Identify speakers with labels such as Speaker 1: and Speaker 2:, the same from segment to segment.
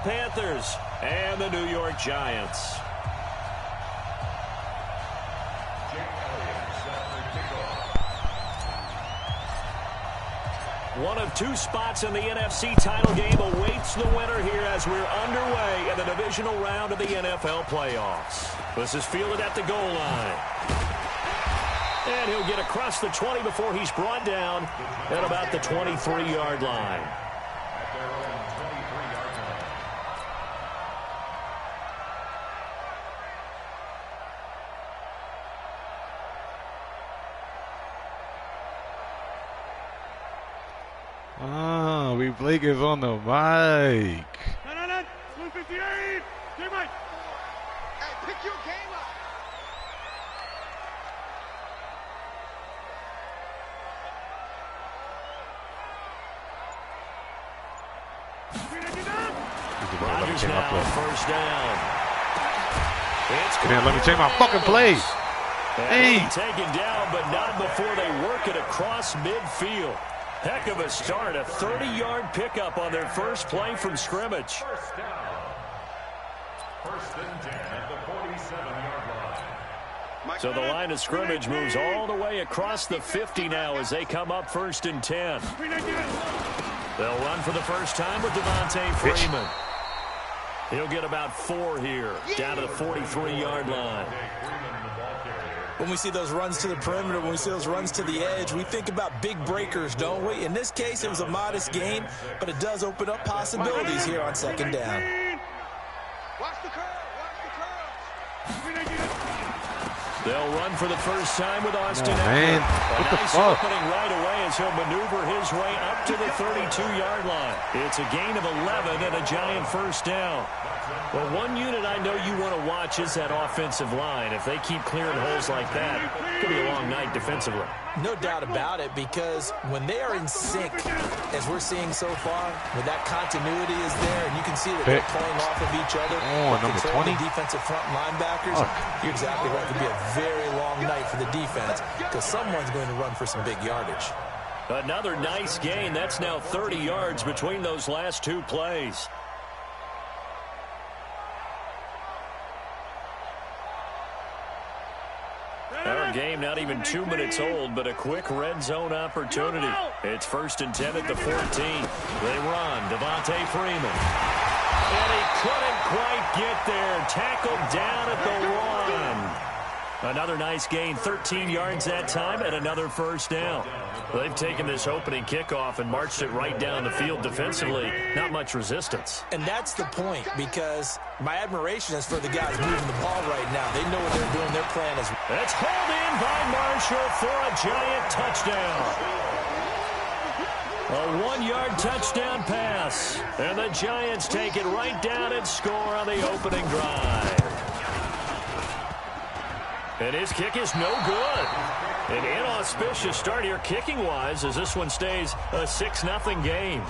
Speaker 1: Panthers and the New York Giants. One of two spots in the NFC title game awaits the winner here as we're underway in the divisional round of the NFL playoffs. This is fielded at the goal line. And he'll get across the 20 before he's brought down at about the 23-yard line.
Speaker 2: Blake is on the mic.
Speaker 3: 158. Hey, Mike. Hey, pick your game up.
Speaker 1: Rodgers now first down.
Speaker 2: Man, let me change my fucking play.
Speaker 1: Hey, taken down, but not before they work it across midfield. Heck of a start, a 30-yard pickup on their first play from scrimmage.
Speaker 4: First down. First and 10 at the 47-yard line.
Speaker 1: So the line of scrimmage moves all the way across the 50 now as they come up first and 10. They'll run for the first time with Devontae Freeman. He'll get about 4 here, down to the 43-yard line.
Speaker 5: When we see those runs to the perimeter, when we see those runs to the edge, we think about big breakers, don't we? In this case, it was a modest gain, but it does open up possibilities here on second down.
Speaker 3: Watch the curve.
Speaker 1: They'll run for the first time with Austin
Speaker 2: man.
Speaker 1: Eckler.
Speaker 2: What the
Speaker 1: nice
Speaker 2: fuck?
Speaker 1: opening right away as he'll maneuver his way up to the 32-yard line. It's a gain of 11 and a Giant first down. Well, one unit I know you want to watch is that offensive line. If they keep clearing holes like that, it could be a long night defensively.
Speaker 5: No doubt about it, because when they are in sync, as we're seeing so far, when that continuity is there, and you can see that they're playing off of each other,
Speaker 2: number 20.
Speaker 5: The defensive front linebackers, you're exactly right. It could be a very long night for the defense, because someone's going to run for some big yardage.
Speaker 1: Another nice gain. That's now 30 yards between those last two plays. Our game not even 2 minutes old, but a quick red zone opportunity. It's first and 10 at the 14. They run. Devontae Freeman. And he couldn't quite get there. Tackled down at the 1. Another nice gain, 13 yards that time, and another first down. They've taken this opening kickoff and marched it right down the field defensively. Not much resistance.
Speaker 5: And that's the point, because my admiration is for the guys moving the ball right now. They know what they're doing. Their plan is...
Speaker 1: It's hauled in by Marshall for a Giant touchdown. A 1-yard touchdown pass. And the Giants take it right down and score on the opening drive. And his kick is no good. An inauspicious start here kicking-wise as this one stays a 6-0 game.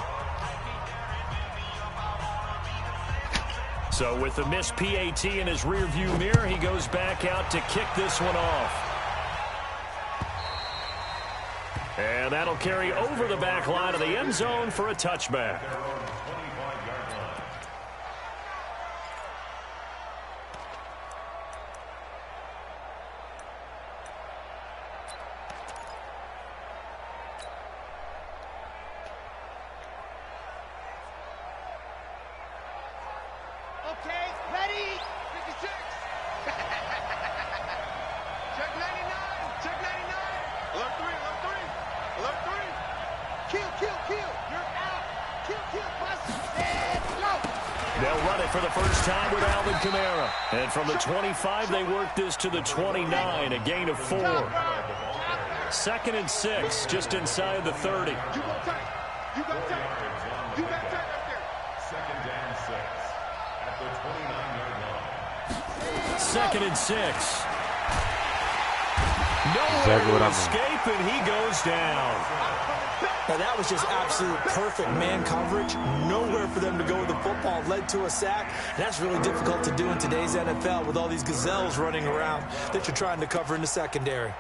Speaker 1: So with the missed PAT in his rearview mirror, he goes back out to kick this one off. And that'll carry over the back line of the end zone for a touchback.
Speaker 3: Okay, ready? 56. Check 99. Check 99. Alert 3. Alert 3. Alert 3. Kill. You're out. Kill. Bust. And go.
Speaker 1: They'll run it for the first time with Alvin Kamara. And from the 25, they work this to the 29, a gain of 4. 2nd and 6, just inside the 30.
Speaker 3: You got tight. You got tight right there.
Speaker 4: Second and 6 at the 29-yard line.
Speaker 1: 2nd and 6.
Speaker 2: Exactly
Speaker 1: Nowhere
Speaker 2: what
Speaker 1: to
Speaker 2: I mean.
Speaker 1: escape, and he goes down.
Speaker 5: Now, that was just absolute perfect man coverage. Nowhere for them to go with the football. Led to a sack. That's really difficult to do in today's NFL with all these gazelles running around that you're trying to cover in the secondary.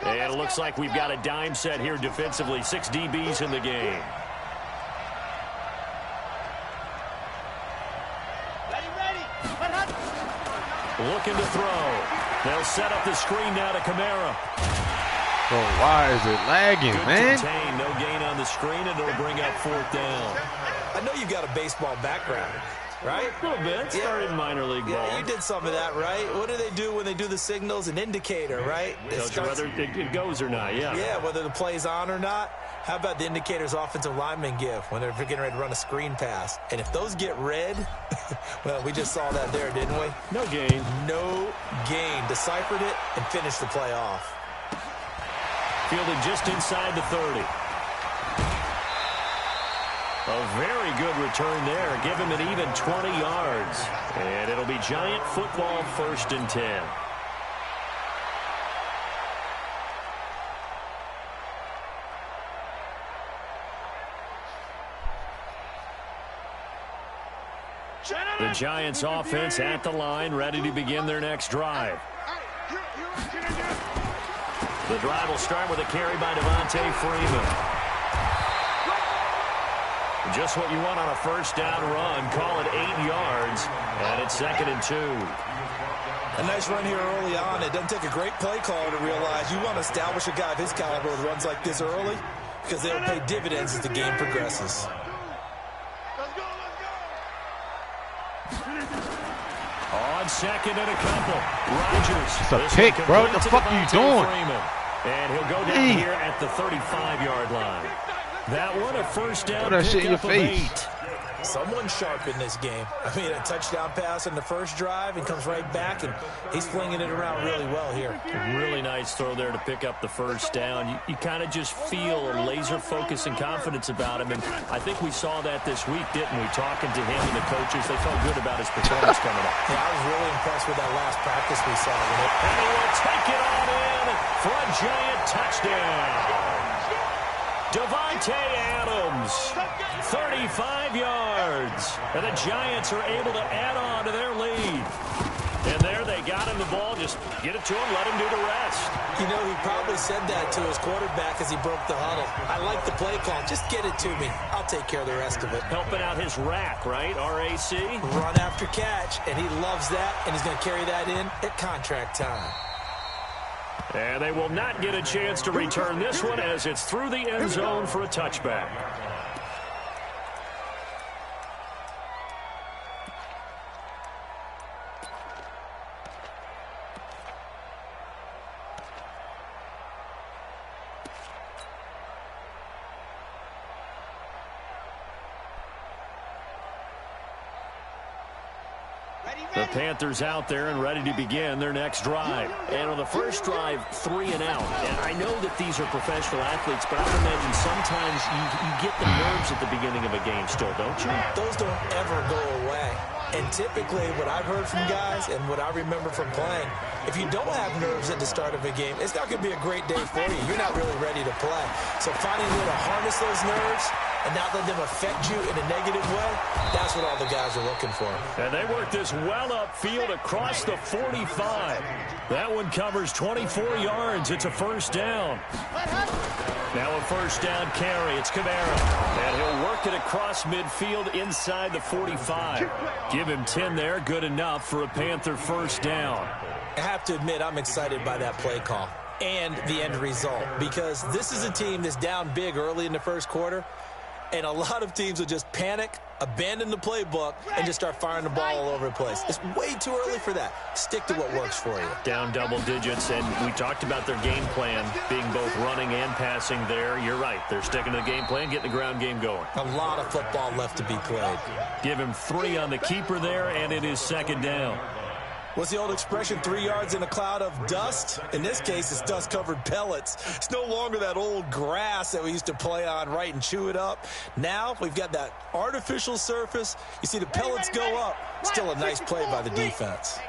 Speaker 1: And it looks like we've got a dime set here defensively. 6 DBs in the game. Looking to throw. They'll set up the screen now to Kamara.
Speaker 2: Bro, why is it lagging,
Speaker 1: Good
Speaker 2: man?
Speaker 1: contain, no gain on the screen, and it'll bring up 4th down.
Speaker 5: I know you've got a baseball background, right?
Speaker 1: A little bit. Started in minor league ball.
Speaker 5: Yeah, you did some of that, right? What do they do when they do the signals? An indicator, right?
Speaker 1: Tells you whether it goes or not, yeah.
Speaker 5: Yeah, whether the play's on or not. How about the indicators offensive linemen give when they're getting ready to run a screen pass? And if those get red, well, we just saw that there, didn't we?
Speaker 1: No gain.
Speaker 5: No gain. Deciphered it and finished the play off.
Speaker 1: Fielded just inside the 30. A very good return there. Give him an even 20 yards. And it'll be Giant football, 1st and 10. The Giants offense at the line, ready to begin their next drive. The drive will start with a carry by Devontae Freeman. Just what you want on a 1st down run. Call it 8 yards, and it's 2nd and 2.
Speaker 5: A nice run here early on. It doesn't take a great play caller to realize you want to establish a guy of his caliber with runs like this early because they'll pay dividends as the game progresses.
Speaker 1: On 2nd and a couple. Rodgers.
Speaker 2: It's a pick, bro. What the fuck are you doing?
Speaker 1: Freeman. And he'll go down here at the 35-yard line. That one a 1st down.
Speaker 2: Put that shit in your face.
Speaker 1: 8.
Speaker 5: Someone sharp in this game. I mean, a touchdown pass in the first drive and comes right back, and he's flinging it around really well here.
Speaker 1: A really nice throw there to pick up the 1st down. You kind of just feel a laser focus and confidence about him, and I think we saw that this week, didn't we? Talking to him and the coaches, they felt good about his performance coming up.
Speaker 5: Yeah, I was really impressed with that last practice we saw.
Speaker 1: And he will take it on in for a Giant touchdown. Devontae Adams, 35 yards. And the Giants are able to add on to their lead. And there they got him the ball. Just get it to him, let him do the rest.
Speaker 5: You know, he probably said that to his quarterback as he broke the huddle. I like the play call. Just get it to me. I'll take care of the rest of it.
Speaker 1: Helping out his rack, right? RAC.
Speaker 5: Run after catch, and he loves that, and he's going to carry that in at contract time.
Speaker 1: And they will not get a chance to return this one as it's through the end zone for a touchback. The Panthers out there and ready to begin their next drive. And on the first drive, 3 and out. And I know that these are professional athletes, but I would imagine sometimes you get the nerves at the beginning of a game still, don't you?
Speaker 5: Those don't ever go away. And typically, what I've heard from guys and what I remember from playing, if you don't have nerves at the start of a game, it's not going to be a great day for you. You're not really ready to play. So finding a way to harness those nerves and not let them affect you in a negative way, that's what all the guys are looking for.
Speaker 1: And they work this well upfield across the 45. That one covers 24 yards. It's a 1st down. Now a 1st down carry. It's Kamara. And he'll work it across midfield inside the 45. Give him 10 there. Good enough for a Panther 1st down.
Speaker 5: I have to admit, I'm excited by that play call and the end result because this is a team that's down big early in the first quarter, and a lot of teams will just panic, abandon the playbook, and just start firing the ball all over the place. It's way too early for that. Stick to what works for you.
Speaker 1: Down double digits, and we talked about their game plan being both running and passing there. You're right. They're sticking to the game plan, getting the ground game going.
Speaker 5: A lot of football left to be played.
Speaker 1: Give him 3 on the keeper there, and it is 2nd down.
Speaker 5: What's the old expression, 3 yards in a cloud of dust? In this case, it's dust-covered pellets. It's no longer that old grass that we used to play on, right, and chew it up. Now we've got that artificial surface. You see the pellets go up. Still a nice play by the defense.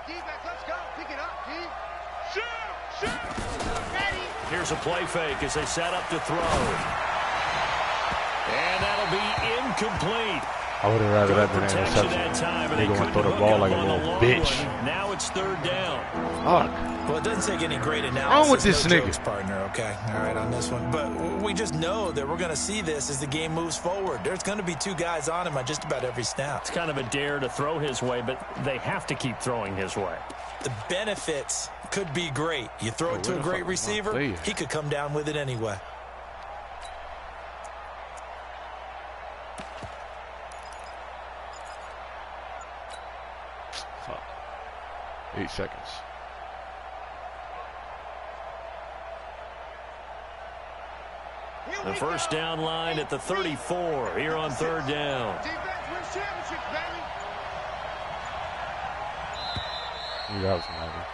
Speaker 1: Here's a play fake as they set up to throw. And that'll be incomplete.
Speaker 2: I would have rather that than an
Speaker 1: Protection
Speaker 2: interception.
Speaker 1: that time, and they
Speaker 2: Nigga want to
Speaker 1: couldn't
Speaker 2: throw the
Speaker 1: hook
Speaker 2: ball
Speaker 1: up
Speaker 2: like a
Speaker 1: on the
Speaker 2: little
Speaker 1: long
Speaker 2: bitch.
Speaker 1: one. Now it's 3rd down.
Speaker 2: Fuck.
Speaker 5: Well, it doesn't take any great analysis.
Speaker 2: Wrong with this
Speaker 5: no
Speaker 2: nigga?
Speaker 5: jokes, partner, okay? All right, on this one. But we just know that we're going to see this as the game moves forward. There's going to be 2 guys on him on just about every snap.
Speaker 1: It's kind of a dare to throw his way, but they have to keep throwing his way.
Speaker 5: The benefits could be great. You throw it to a great receiver, he could come down with it anyway.
Speaker 2: Fuck. 8 seconds.
Speaker 1: The first down line at the 34 here on 3rd down.
Speaker 3: Defense wins championships, baby.
Speaker 2: That was nice.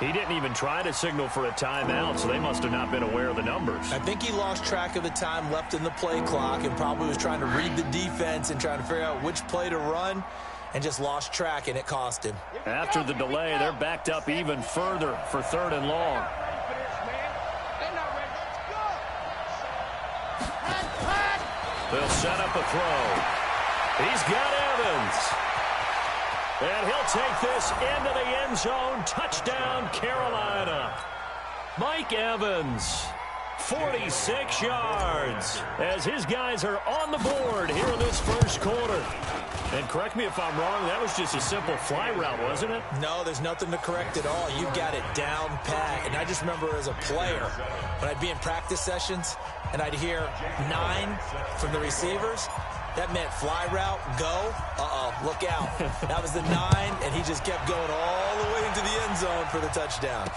Speaker 1: He didn't even try to signal for a timeout, so they must have not been aware of the numbers.
Speaker 5: I think he lost track of the time left in the play clock and probably was trying to read the defense and trying to figure out which play to run and just lost track, and it cost him.
Speaker 1: After the delay, they're backed up even further for 3rd and long. They'll set up a throw. He's got Evans. And he'll take this into the end zone. Touchdown, Carolina. Mike Evans, 46 yards, as his guys are on the board here in this first quarter. And correct me if I'm wrong, that was just a simple fly route, wasn't it?
Speaker 5: No, there's nothing to correct at all. You've got it down pat. And I just remember as a player, when I'd be in practice sessions and I'd hear 9 from the receivers, that meant fly route, go, look out. That was the 9, and he just kept going all the way into the end zone for the touchdown.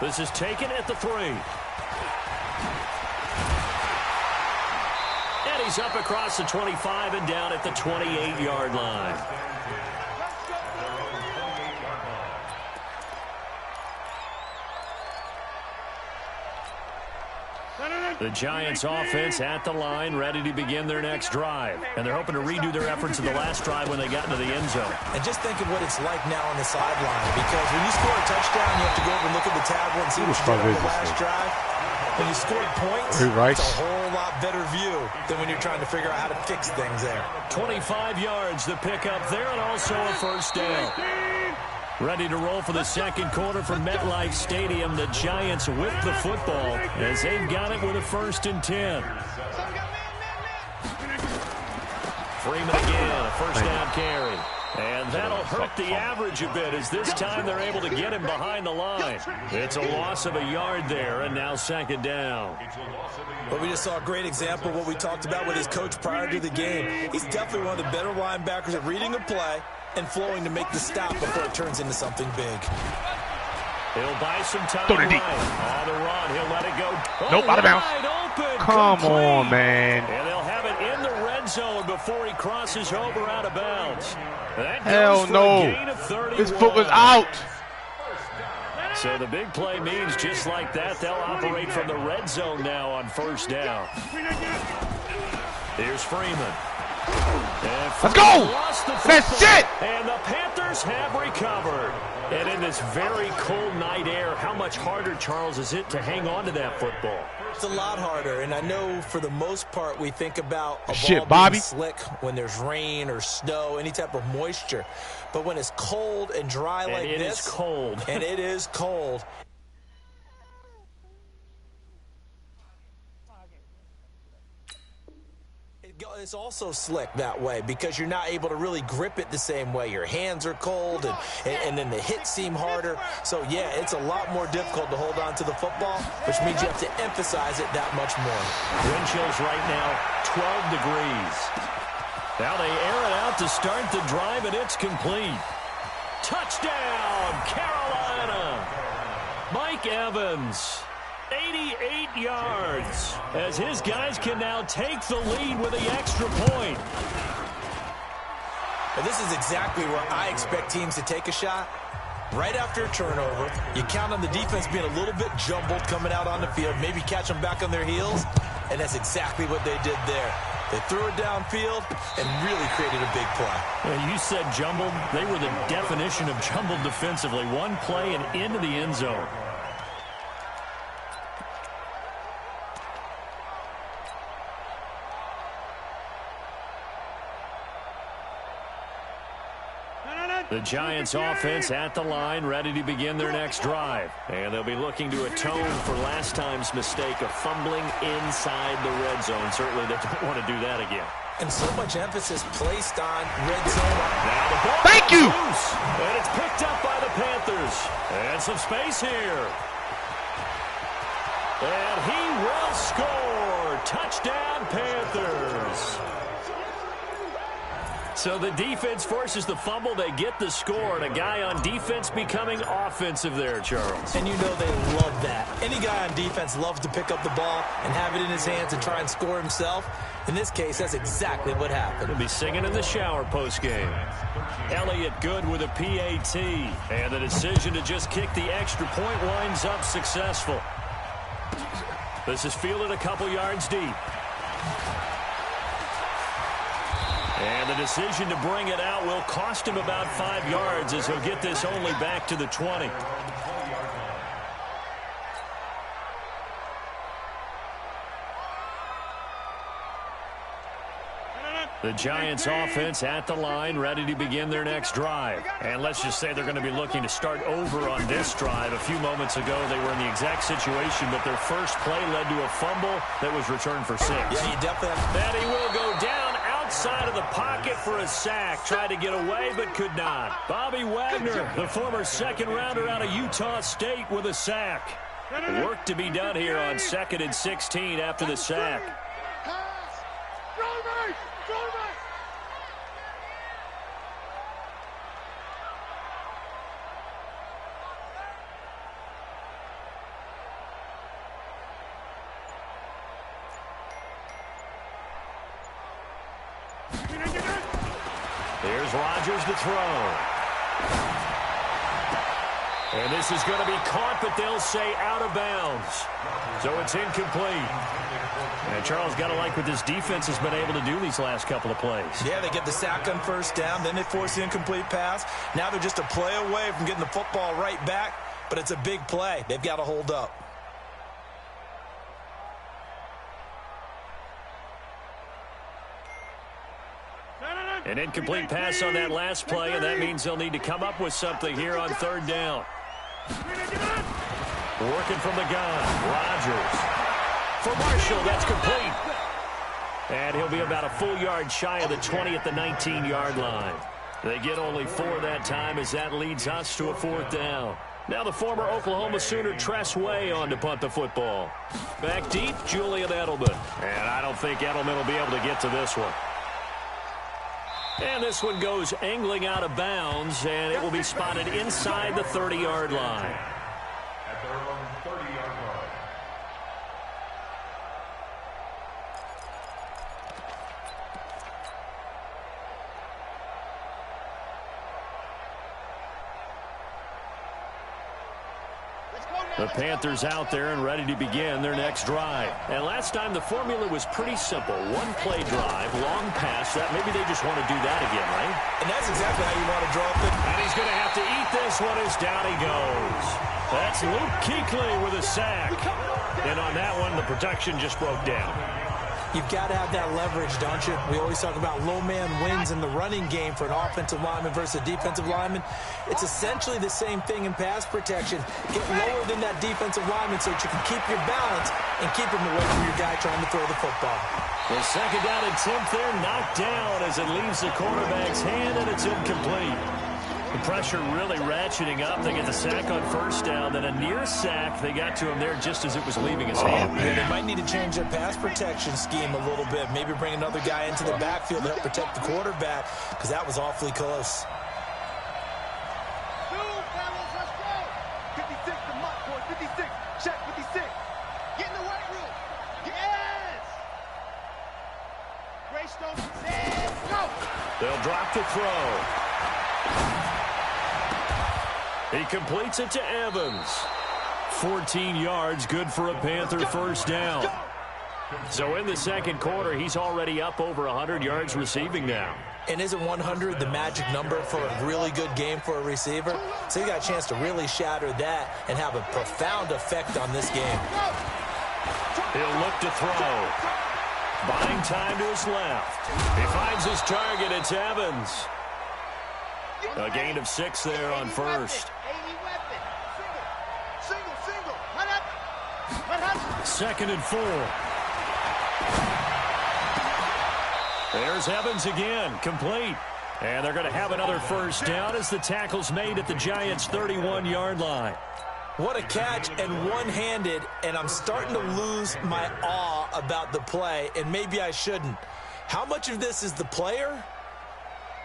Speaker 1: This is taken at the 3. And he's up across the 25 and down at the 28-yard line. The Giants offense at the line, ready to begin their next drive. And they're hoping to redo their efforts in the last drive when they got into the end zone.
Speaker 5: And just think of what it's like now on the sideline, because when you score a touchdown, you have to go over and look at the tablet and see what you did on the last drive. When you scored points, it's a whole lot better view than when you're trying to figure out how to fix things there.
Speaker 1: 25 yards to pick up there, and also a first down. Ready to roll for the second quarter from MetLife Stadium. The Giants with the football as they've got it with a 1st and 10. Freeman again, a first down carry. And that'll hurt the average a bit as this time they're able to get him behind the line. It's a loss of a yard there, and now 2nd down.
Speaker 5: Well, we just saw a great example of what we talked about with his coach prior to the game. He's definitely one of the better linebackers at reading a play and flowing to make the stop before it turns into something big.
Speaker 1: He'll buy some time.
Speaker 2: Throw it deep.
Speaker 1: On the run, he'll let it go.
Speaker 2: Nope, out of bounds.
Speaker 1: Open,
Speaker 2: Come
Speaker 1: complete.
Speaker 2: on, man.
Speaker 1: And they'll have it in the red zone before he crosses over out of bounds. That
Speaker 2: Hell
Speaker 1: goes for
Speaker 2: no.
Speaker 1: a gain of 31.
Speaker 2: His foot was out.
Speaker 1: So the big play means just like that, they'll operate from the red zone now on 1st down. Here's Freeman.
Speaker 2: Let's go! That's it!
Speaker 1: And the Panthers have recovered. And in this very cold night air, how much harder, Charles, is it to hang on to that football?
Speaker 5: It's a lot harder, and I know for the most part we think about a
Speaker 2: Shit,
Speaker 5: ball
Speaker 2: Bobby.
Speaker 5: being slick when there's rain or snow, any type of moisture. But when it's cold and dry like this.
Speaker 1: And it is cold.
Speaker 5: And it is cold. It's also slick that way because you're not able to really grip it the same way. Your hands are cold, and then the hits seem harder. So, yeah, it's a lot more difficult to hold on to the football, which means you have to emphasize it that much more.
Speaker 1: Wind chills right now, 12 degrees. Now they air it out to start the drive, and it's complete. Touchdown, Carolina. Mike Evans. 88 yards as his guys can now take the lead with the extra point.
Speaker 5: And this is exactly where I expect teams to take a shot. Right after a turnover, you count on the defense being a little bit jumbled coming out on the field, maybe catch them back on their heels, and that's exactly what they did there. They threw it downfield and really created a big play.
Speaker 1: Well, you said jumbled. They were the definition of jumbled defensively. One play and into the end zone. The Giants offense at the line, ready to begin their next drive. And they'll be looking to atone for last time's mistake of fumbling inside the red zone. Certainly they don't want to do that again.
Speaker 5: And so much emphasis placed on red zone.
Speaker 1: Now the ball
Speaker 2: Thank you!
Speaker 1: loose, and it's picked up by the Panthers. And some space here. And he will score. Touchdown, Panthers. So the defense forces the fumble. They get the score, and a guy on defense becoming offensive there, Charles.
Speaker 5: And you know they love that. Any guy on defense loves to pick up the ball and have it in his hands and try and score himself. In this case, that's exactly what happened.
Speaker 1: He'll be singing in the shower postgame. Elliott good with a PAT. And the decision to just kick the extra point winds up successful. This is fielded a couple yards deep. And the decision to bring it out will cost him about 5 yards as he'll get this only back to the 20. The Giants offense at the line, ready to begin their next drive. And let's just say they're going to be looking to start over on this drive. A few moments ago, they were in the exact situation, but their first play led to a fumble that was returned for 6.
Speaker 5: Yeah, you definitely have.
Speaker 1: And he will go down outside of the pocket for a sack. Tried to get away, but could not. Bobby Wagner, the former second-rounder out of Utah State, with a sack. Work to be done here on 2nd and 16 after the sack. Here's Rodgers to throw. And this is going to be caught, but they'll say out of bounds. So it's incomplete. And Charles, got to like what this defense has been able to do these last couple of plays.
Speaker 5: Yeah, they get the sack on first down, then they force the incomplete pass. Now they're just a play away from getting the football right back, but it's a big play. They've got to hold up.
Speaker 1: An incomplete pass on that last play, and that means they'll need to come up with something here on 3rd down. Working from the gun, Rodgers. For Marshall, that's complete. And he'll be about a full yard shy of the 20 at the 19-yard line. They get only 4 that time as that leads us to a 4th down. Now the former Oklahoma Sooner Tress Way on to punt the football. Back deep, Julian Edelman. And I don't think Edelman will be able to get to this one. And this one goes angling out of bounds, and it will be spotted inside the 30-yard line.
Speaker 4: At their own 30-yard line.
Speaker 1: The Panthers out there and ready to begin their next drive. And last time the formula was pretty simple. One play drive, long pass. That maybe they just want to do that again, right?
Speaker 5: And that's exactly how you want to draw up it.
Speaker 1: And he's going to have to eat this one as down he goes. That's Luke Kuechly with a sack. And on that one, the protection just broke down.
Speaker 5: You've got to have that leverage, don't you? We always talk about low man wins in the running game for an offensive lineman versus a defensive lineman. It's essentially the same thing in pass protection. Get lower than that defensive lineman so that you can keep your balance and keep him away from your guy trying to throw the football.
Speaker 1: The 2nd down attempt there knocked down as it leaves the quarterback's hand, and it's incomplete. The pressure really ratcheting up. They get the sack on 1st down, then a near sack. They got to him there just as it was leaving his hand.
Speaker 5: Yeah, they might need to change their pass protection scheme a little bit. Maybe bring another guy into the backfield to help protect the quarterback, because that was awfully close.
Speaker 3: 56 to Mott, boy, 56. Check 56. Get in the weight room. Yes! Greystone says go.
Speaker 1: They'll drop the throw. He completes it to Evans. 14 yards, good for a Panther 1st down. So in the 2nd quarter, he's already up over 100 yards receiving now.
Speaker 5: And isn't 100 the magic number for a really good game for a receiver? So he got a chance to really shatter that and have a profound effect on this game.
Speaker 1: He'll look to throw. Buying time to his left. He finds his target. It's Evans. A gain of 6 there on first.
Speaker 3: Single. Hut up.
Speaker 1: 2nd and 4. There's Evans again, complete. And they're going to have another first down as the tackle's made at the Giants' 31-yard line.
Speaker 5: What a catch, and one-handed, and I'm starting to lose my awe about the play, and maybe I shouldn't. How much of this is the player?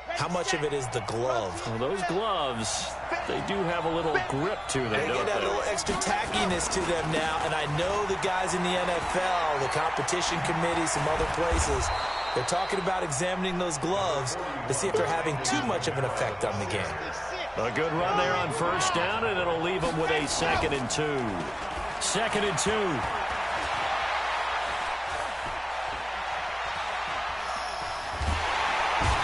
Speaker 5: How much of it is the glove?
Speaker 1: Well, those gloves, they do have a little grip to them,
Speaker 5: They
Speaker 1: don't
Speaker 5: get that
Speaker 1: they?
Speaker 5: little extra tackiness to them now, and I know the guys in the NFL, the competition committee, some other places, they're talking about examining those gloves to see if they're having too much of an effect on the game.
Speaker 1: A good run there on first down, and it'll leave them with a 2nd and 2. 2nd and 2.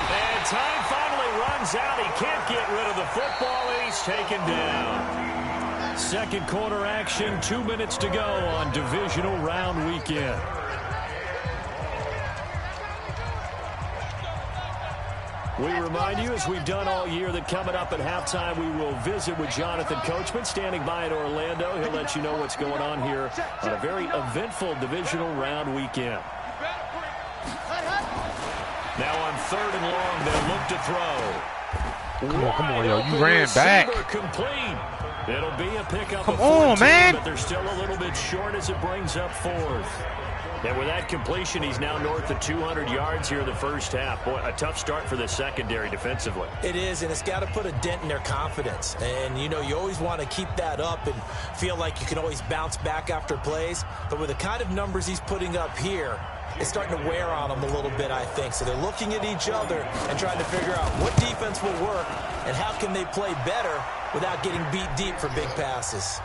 Speaker 1: And time finally runs out. He can't get rid of the football, and he's taken down. Second quarter action, 2 minutes to go on divisional round weekend. We remind you, as we've done all year, that coming up at halftime, we will visit with Jonathan Coachman, standing by in Orlando. He'll let you know what's going on here on a very eventful divisional round weekend. Now on 3rd and long, they'll look to throw.
Speaker 2: Come on, yo. You ran back.
Speaker 1: Complete. It'll be a pickup
Speaker 2: Come
Speaker 1: of 14,
Speaker 2: on, man.
Speaker 1: but they're still a little bit short as it brings up 4th. And with that completion, he's now north of 200 yards here in the first half. Boy, a tough start for the secondary defensively.
Speaker 5: It is, and it's got to put a dent in their confidence. And, you know, you always want to keep that up and feel like you can always bounce back after plays. But with the kind of numbers he's putting up here, it's starting to wear on them a little bit, I think. So they're looking at each other and trying to figure out what defense will work and how can they play better without getting beat deep for big passes.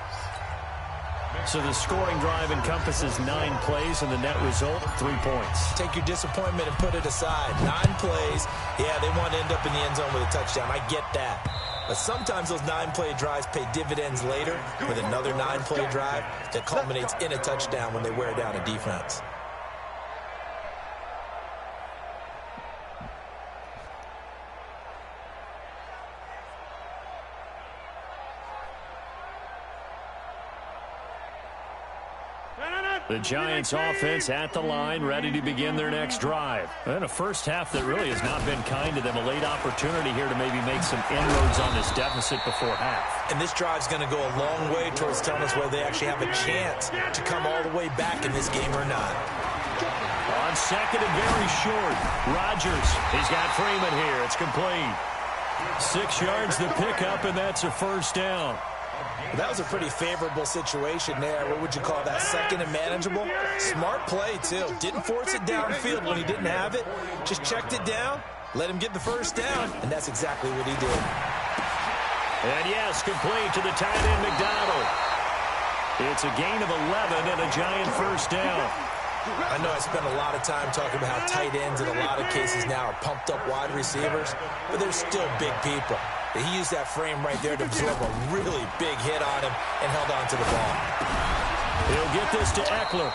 Speaker 1: So the scoring drive encompasses 9 plays, and the net result, 3 points.
Speaker 5: Take your disappointment and put it aside. 9 plays. Yeah, they want to end up in the end zone with a touchdown. I get that. But sometimes those 9-play drives pay dividends later with another 9-play drive that culminates in a touchdown when they wear down a defense.
Speaker 1: The Giants offense at the line, ready to begin their next drive. And a first half that really has not been kind to them. A late opportunity here to maybe make some inroads on this deficit before half.
Speaker 5: And this drive's going to go a long way towards telling us whether they actually have a chance to come all the way back in this game or not.
Speaker 1: On 2nd and very short, Rodgers, he's got Freeman here. It's complete. 6 yards the pickup, and that's a first down.
Speaker 5: That was a pretty favorable situation there. What would you call that? 2nd and manageable? Smart play, too. Didn't force it downfield when he didn't have it. Just checked it down, let him get the first down, and that's exactly what he did.
Speaker 1: And yes, complete to the tight end, McDonald. It's a gain of 11 and a Giant first down.
Speaker 5: I know I spent a lot of time talking about how tight ends in a lot of cases now are pumped up wide receivers, but they're still big people. He used that frame right there to absorb a really big hit on him and held on to the ball.
Speaker 1: He'll get this to Eckler.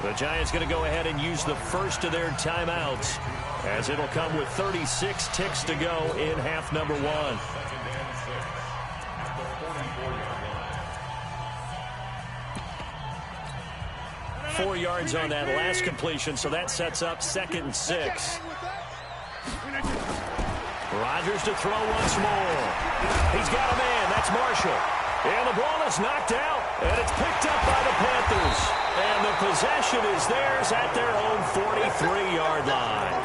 Speaker 1: The Giants going to go ahead and use the first of their timeouts, as it'll come with 36 ticks to go in half number 1. 4 yards on that last completion, so that sets up 2nd and 6. Rodgers to throw once more. He's got a man. That's Marshall. And the ball is knocked out, and it's picked up by the Panthers. And the possession is theirs at their own 43-yard line.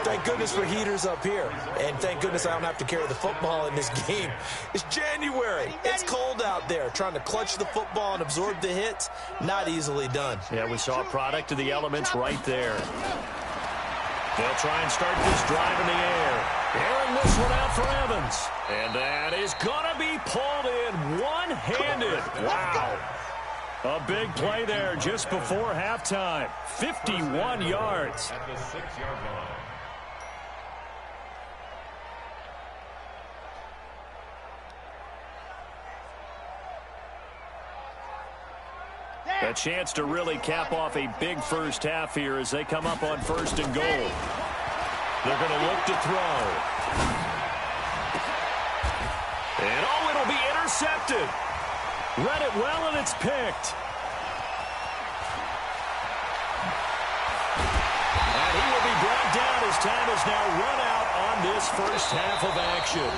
Speaker 5: Thank goodness for heaters up here. And thank goodness I don't have to carry the football in this game. It's January. It's cold out there. Trying to clutch the football and absorb the hits, not easily done.
Speaker 1: Yeah, we saw a product of the elements right there. They'll try and start this drive in the air. Airing this one out for Evans. And that is going to be pulled in one-handed. Wow. A big play there just before halftime. 51 yards.
Speaker 4: At the 6-yard line.
Speaker 1: A chance to really cap off a big first half here as they come up on 1st and goal. They're going to look to throw. And, oh, it'll be intercepted. Read it well, and it's picked. And he will be brought down as time has now run out on this first half of action.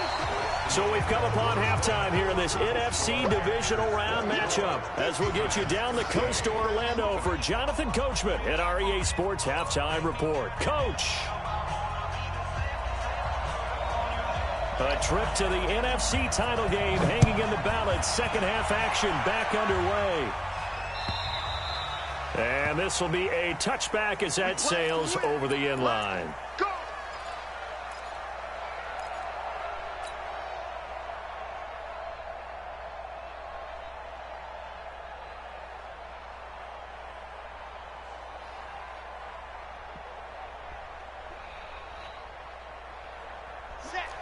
Speaker 1: So we've come upon halftime here in this NFC divisional round matchup as we'll get you down the coast to Orlando for Jonathan Coachman at our EA Sports Halftime Report. Coach. A trip to the NFC title game hanging in the balance. Second half action back underway. And this will be a touchback as that sails over the end line.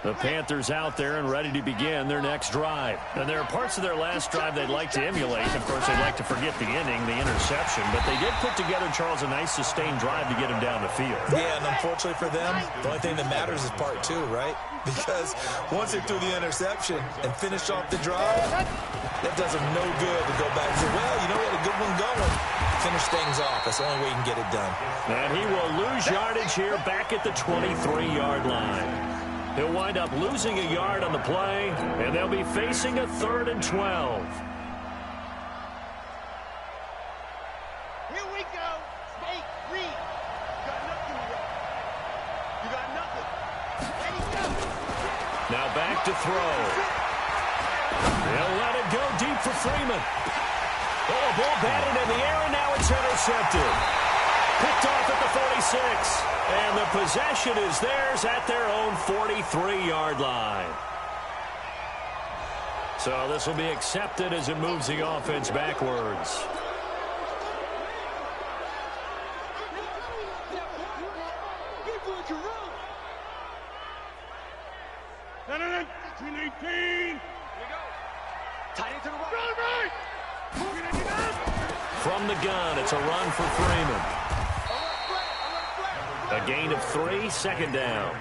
Speaker 1: The Panthers out there and ready to begin their next drive. And there are parts of their last drive they'd like to emulate. Of course, they'd like to forget the inning, the interception. But they did put together, Charles, a nice sustained drive to get him down the field. Yeah, and unfortunately for them, the only thing that matters is part two, right? Because once they threw the interception and finished off the drive, that does them no good to go back and say, well, you know what, a good one going. Finish things off. That's the only way you can get it done. And he will lose yardage here back at the 23-yard line. He'll wind up losing a yard on the play, and they'll be facing a 3rd and 12.
Speaker 3: Here we go. Hey, Reed. You got nothing, bro. You got nothing. Ready, go.
Speaker 1: Now back to throw. He'll let it go deep for Freeman. Oh, a ball batted in the air, and now it's intercepted. Picked off at the 46. And the possession is theirs at their own 43-yard line. So this will be accepted as it moves the offense backwards. From the gun, it's a run for Freeman. A gain of 3, second down.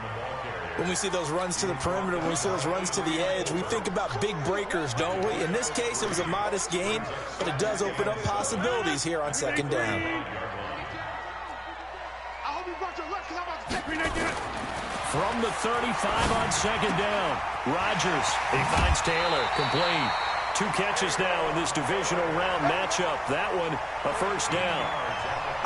Speaker 1: When we see those runs to the perimeter, when we see those runs to the edge, we think about big breakers, don't we? In this case, it was a modest gain, but it does open up possibilities here on second down. From the 35 on second down, Rodgers, he finds Taylor, complete. 2 catches now in this divisional round matchup. That one, a first down.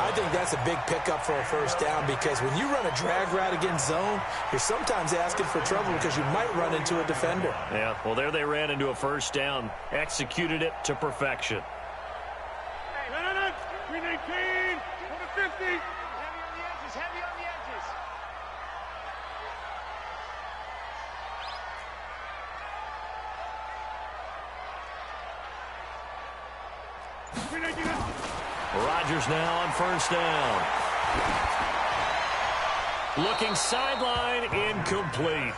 Speaker 1: I think that's a big pickup for a first down because when you run a drag route against zone, you're sometimes asking for trouble because you might run into a defender. Yeah, well, there they ran into a first down, executed it to perfection.
Speaker 3: Hey, 319, 150. Heavy on the edges, heavy on the edges.
Speaker 1: Rodgers now on first down. Looking sideline, incomplete.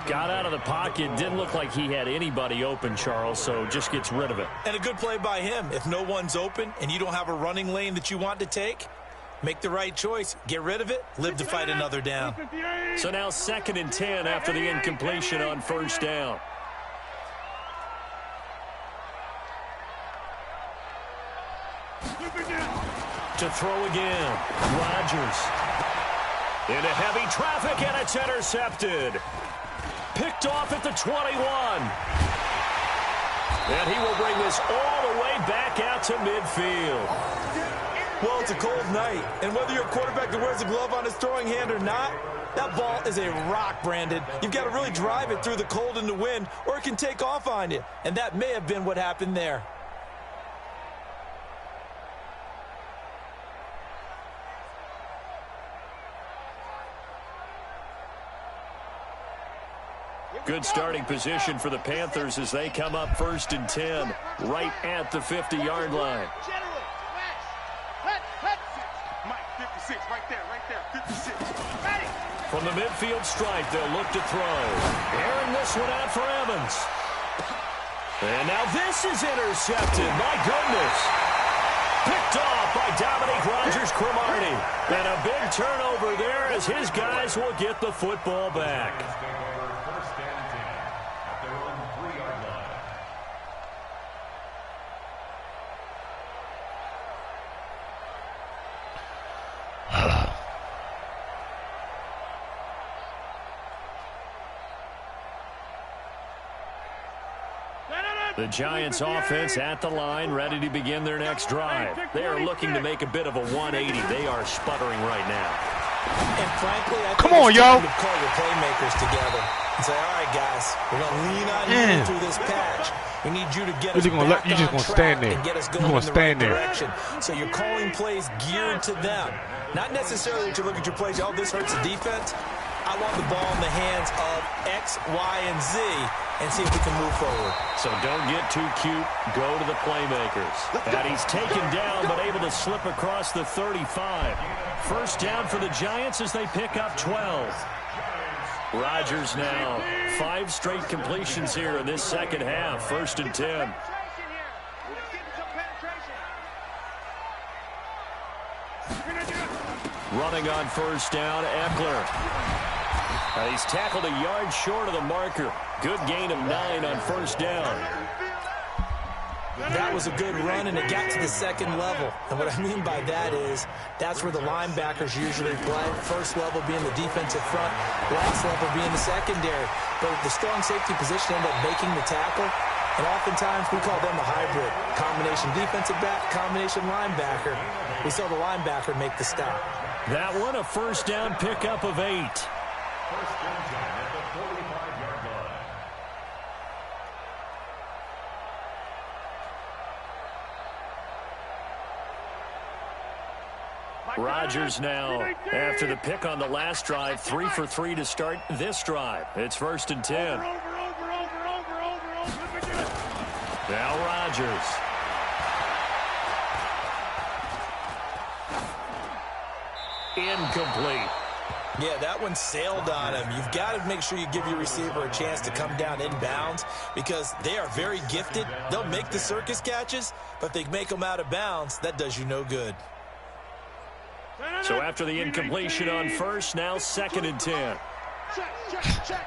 Speaker 1: Got out of the pocket. Didn't look like he had anybody open, Charles, so just gets rid of it. And a good play by him. If no one's open and you don't have a running lane that you want to take, make the right choice. Get rid of it. Live to fight another down. So now 2nd and 10 after the incompletion on first down. To throw again. Rodgers. Into heavy traffic, and it's intercepted. Picked off at the 21. And he will bring this all the way back out to midfield. Well, it's a cold night, and whether you're a quarterback that wears a glove on his throwing hand or not, that ball is a rock, Brandon. You've got to really drive it through the cold and the wind, or it can take off on you. And that may have been what happened there. Good starting position for the Panthers as they come up 1st and 10, right at the 50-yard line.
Speaker 3: Mike, 56, right there, 56. Ready.
Speaker 1: From the midfield stripe, they'll look to throw. Airing this one out for Evans. And now this is intercepted. My goodness. Picked off by Dominique Rodgers-Cromartie. And a big turnover there as his guys will get the football back. The Giants offense at the line, ready to begin their next drive. They are looking to make a bit of a 180. They are sputtering right now.
Speaker 5: And frankly, I
Speaker 2: Come
Speaker 5: think
Speaker 2: on,
Speaker 5: it's
Speaker 2: yo.
Speaker 5: time to call your playmakers together and say, all right, guys, we're going to lean on you through this patch. We need you to get us back
Speaker 2: you just
Speaker 5: on
Speaker 2: gonna
Speaker 5: track
Speaker 2: stand there.
Speaker 5: and get us
Speaker 2: You
Speaker 5: going
Speaker 2: gonna
Speaker 5: in the
Speaker 2: stand
Speaker 5: right
Speaker 2: there.
Speaker 5: direction. So you're calling plays geared to them. Not necessarily that you look at your plays, oh, this hurts the defense. I want the ball in the hands of X, Y, and Z and see if we can move forward.
Speaker 1: So don't get too cute. Go to the playmakers. And he's taken down, but able to slip across the 35. First down for the Giants as they pick up 12. Rodgers now 5 straight completions here in this second half. 1st and 10. Running on first down, Eckler. He's tackled a yard short of the marker. Good gain of 9 on first down.
Speaker 5: That was a good run, and it got to the second level. And what I mean by that is that's where the linebackers usually play. First level being the defensive front, last level being the secondary. But the strong safety position ended up making the tackle. And oftentimes we call them the hybrid. Combination defensive back, combination linebacker. We saw the linebacker make the stop.
Speaker 1: That one a first down pickup of 8.
Speaker 4: First and 10 at the 45-yard line.
Speaker 1: Rodgers now, after the pick on the last drive, 3 for 3 to start this drive. It's 1st and 10. Now Rodgers. Incomplete.
Speaker 5: Yeah, that one sailed on him. You've got to make sure you give your receiver a chance to come down inbounds because they are very gifted. They'll make the circus catches, but if they make them out of bounds, that does you no good.
Speaker 1: So after the incompletion on first, now 2nd and 10.
Speaker 3: Check.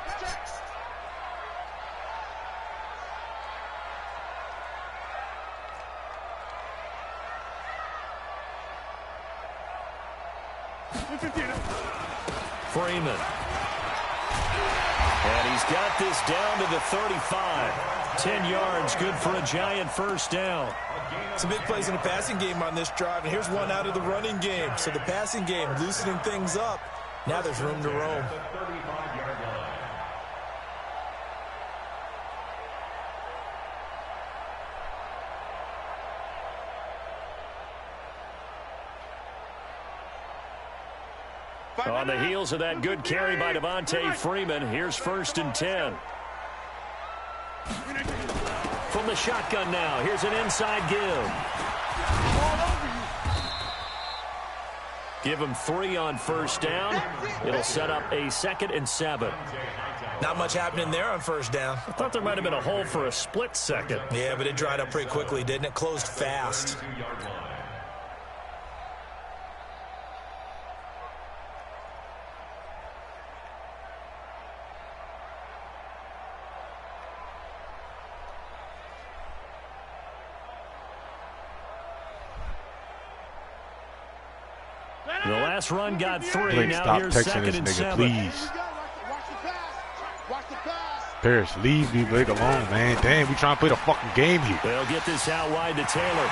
Speaker 1: Freeman. And he's got this down to the 35. 10 yards, good for a Giant first down.
Speaker 5: Some big plays in the passing game on this drive, and here's one out of the running game. So the passing game loosening things up. Now there's room to roam.
Speaker 1: On the heels of that good carry by Devontae Freeman, here's 1st and 10. From the shotgun now, here's an inside give. Give him 3 on first down. It'll set up a 2nd and 7.
Speaker 5: Not much happening there on first down.
Speaker 1: I thought there might have been a hole for a split second.
Speaker 5: Yeah, but it dried up pretty quickly, didn't it? Closed fast.
Speaker 1: The last run got 3.
Speaker 2: Blake,
Speaker 1: Now
Speaker 2: stop
Speaker 1: here's
Speaker 2: texting
Speaker 1: 2nd
Speaker 2: this
Speaker 1: and
Speaker 2: nigga,
Speaker 1: 7.
Speaker 2: please.
Speaker 3: Watch the pass.
Speaker 2: Paris, leave me Blake alone, man. Damn, we trying to play the fucking game here.
Speaker 1: They'll get this out wide to Taylor.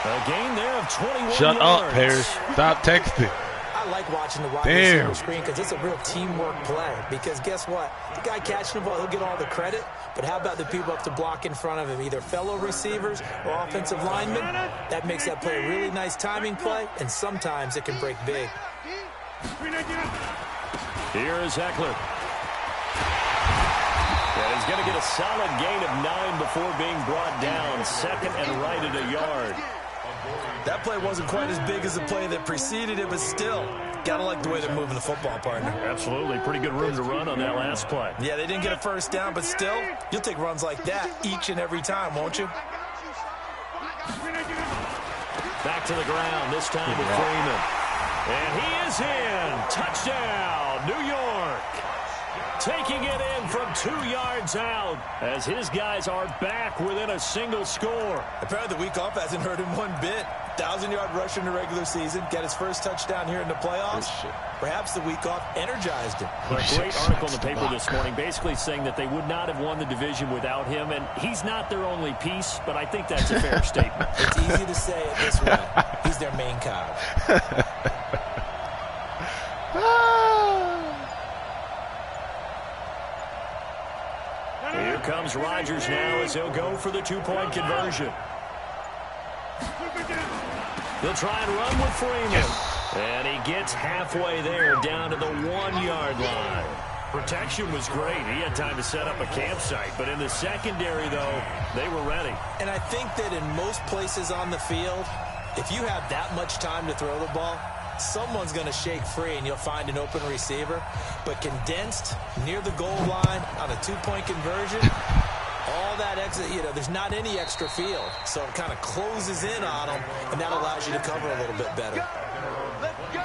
Speaker 1: A gain there of 21
Speaker 2: Shut
Speaker 1: yards.
Speaker 2: up, Paris. Stop texting.
Speaker 5: I like watching the wide
Speaker 2: Damn.
Speaker 5: receiver screen because it's a real teamwork play. Because guess what? The guy catching the ball, he'll get all the credit. But how about the people up to block in front of him, either fellow receivers or offensive linemen? That makes that play a really nice timing play, and sometimes it can break big.
Speaker 1: Here is Eckler. And he's going to get a solid gain of 9 before being brought down. 2nd and right at a yard.
Speaker 5: That play wasn't quite as big as the play that preceded it, but still, gotta like the way they're moving the football, partner.
Speaker 1: Absolutely. Pretty good room to run on that last play.
Speaker 5: Yeah, they didn't get a first down, but still, you'll take runs like that each and every time, won't you?
Speaker 1: Back to the ground, this time with Freeman. And he is in. Touchdown, New York. Taking it in from 2 yards out as his guys are back within a single score.
Speaker 5: Apparently the week off hasn't hurt him one bit. 1,000-yard rush in the regular season, get his first touchdown here in the playoffs. Perhaps the week off energized him.
Speaker 1: Well, a great article in the paper this morning basically saying that they would not have won the division without him, and he's not their only piece, but I think that's a fair statement.
Speaker 5: It's easy to say it this way. He's their main cog.
Speaker 1: Here comes Rodgers now as he'll go for the two-point conversion. They'll try and run with Freeman. And he gets halfway there down to the 1-yard line. Protection was great. He had time to set up a campsite. But in the secondary, though, they were ready.
Speaker 5: And I think that in most places on the field, if you have that much time to throw the ball, someone's going to shake free and you'll find an open receiver. But condensed near the goal line on a two-point conversion, all that extra, there's not any extra field. So it kind of closes in on them, and that allows you to cover a little bit better.
Speaker 3: Let's go.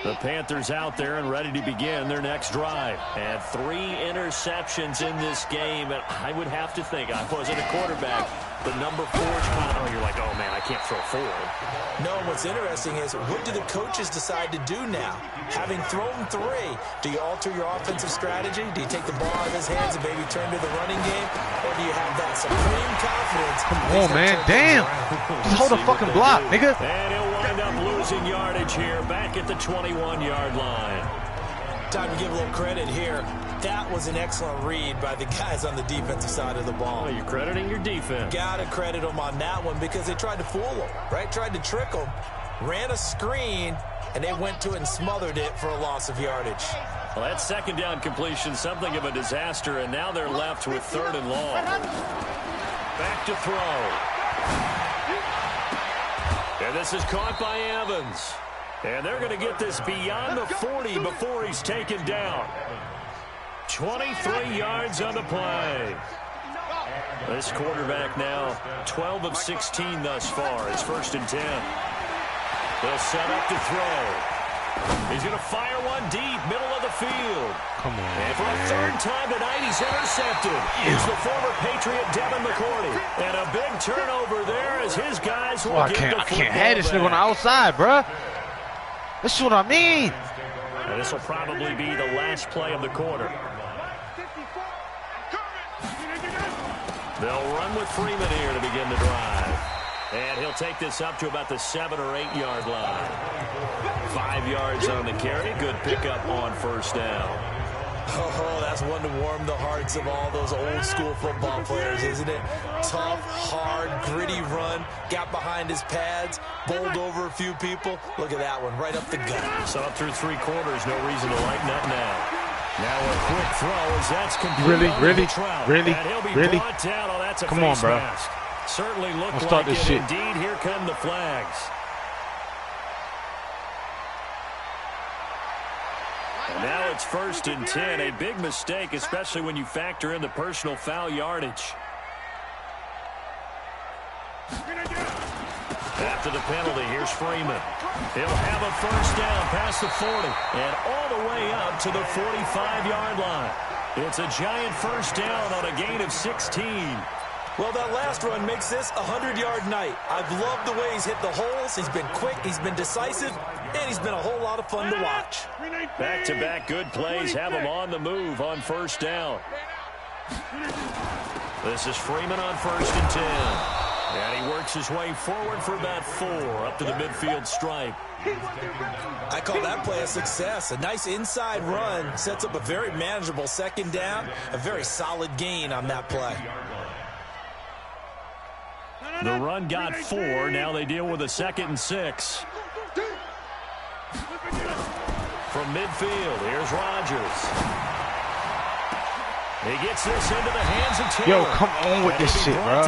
Speaker 1: The Panthers out there and ready to begin their next drive. And 3 interceptions in this game. And I would have to think, I wasn't a quarterback, the number 4 is kind of, you're like, oh, man, I can't throw 4.
Speaker 5: No, what's interesting is, what do the coaches decide to do now? Having thrown 3, do you alter your offensive strategy? Do you take the ball out of his hands and maybe turn to the running game? Or do you have that supreme confidence?
Speaker 2: Come on, man. Damn. Just hold the fucking block, nigga.
Speaker 1: And he'll wind up losing yardage here back at the 21-yard line.
Speaker 5: Time to give a little credit here. That was an excellent read by the guys on the defensive side of the ball.
Speaker 1: Oh, you're crediting your defense.
Speaker 5: Gotta credit them on that one because they tried to fool them, right? Tried to trick them. Ran a screen, and they went to it and smothered it for a loss of yardage.
Speaker 1: Well, that second down completion, something of a disaster, and now they're left with 3rd and long. Back to throw. And this is caught by Evans. And they're going to get this beyond the 40 before he's taken down. 23 yards on the play. This quarterback now 12 of 16 thus far. It's 1st and 10. They'll set up to throw. He's going to fire one deep, middle of the field.
Speaker 2: Come on,
Speaker 1: and for a 3rd time tonight, he's intercepted. It's the former Patriot Devin McCourty. And a big turnover there as his guys will get the football
Speaker 2: I can't have this nigga on the outside, bruh. That's what I mean.
Speaker 1: And this will probably be the last play of the quarter. They'll run with Freeman here to begin the drive. And he'll take this up to about the 7 or 8 yard line. 5 yards on the carry. Good pickup on 1st down.
Speaker 5: Oh, that's one to warm the hearts of all those old school football players, isn't it? Tough, hard, gritty run. Got behind his pads, bowled over a few people. Look at that one, right up the gut.
Speaker 1: So up through 3 quarters, no reason to lighten up now. Now a quick throw as that's complete.
Speaker 2: Really?
Speaker 1: And he'll be brought down. Oh, that's a
Speaker 2: Come on, bro.
Speaker 1: mask. Certainly looked
Speaker 2: Let's
Speaker 1: like
Speaker 2: start
Speaker 1: it.
Speaker 2: this shit.
Speaker 1: Indeed, here come the flags. And now it's 1st and 10. A big mistake, especially when you factor in the personal foul yardage. After the penalty, here's Freeman. He'll have a 1st down past the 40 and all the way up to the 45-yard line. It's a giant 1st down on a gain of 16.
Speaker 5: Well, that last run makes this a 100-yard night. I've loved the way he's hit the holes. He's been quick, he's been decisive, and he's been a whole lot of fun to watch.
Speaker 1: Back-to-back good plays have him on the move on 1st down. This is Freeman on 1st and 10. And he works his way forward for about 4 up to the midfield stripe.
Speaker 5: I call that play a success. A nice inside run sets up a very manageable 2nd down. A very solid gain on that play.
Speaker 1: The run got 4. Now they deal with a 2nd and 6. From midfield, here's Rodgers. He gets this into the hands of Taylor.
Speaker 2: Yo, come on with this shit, bro.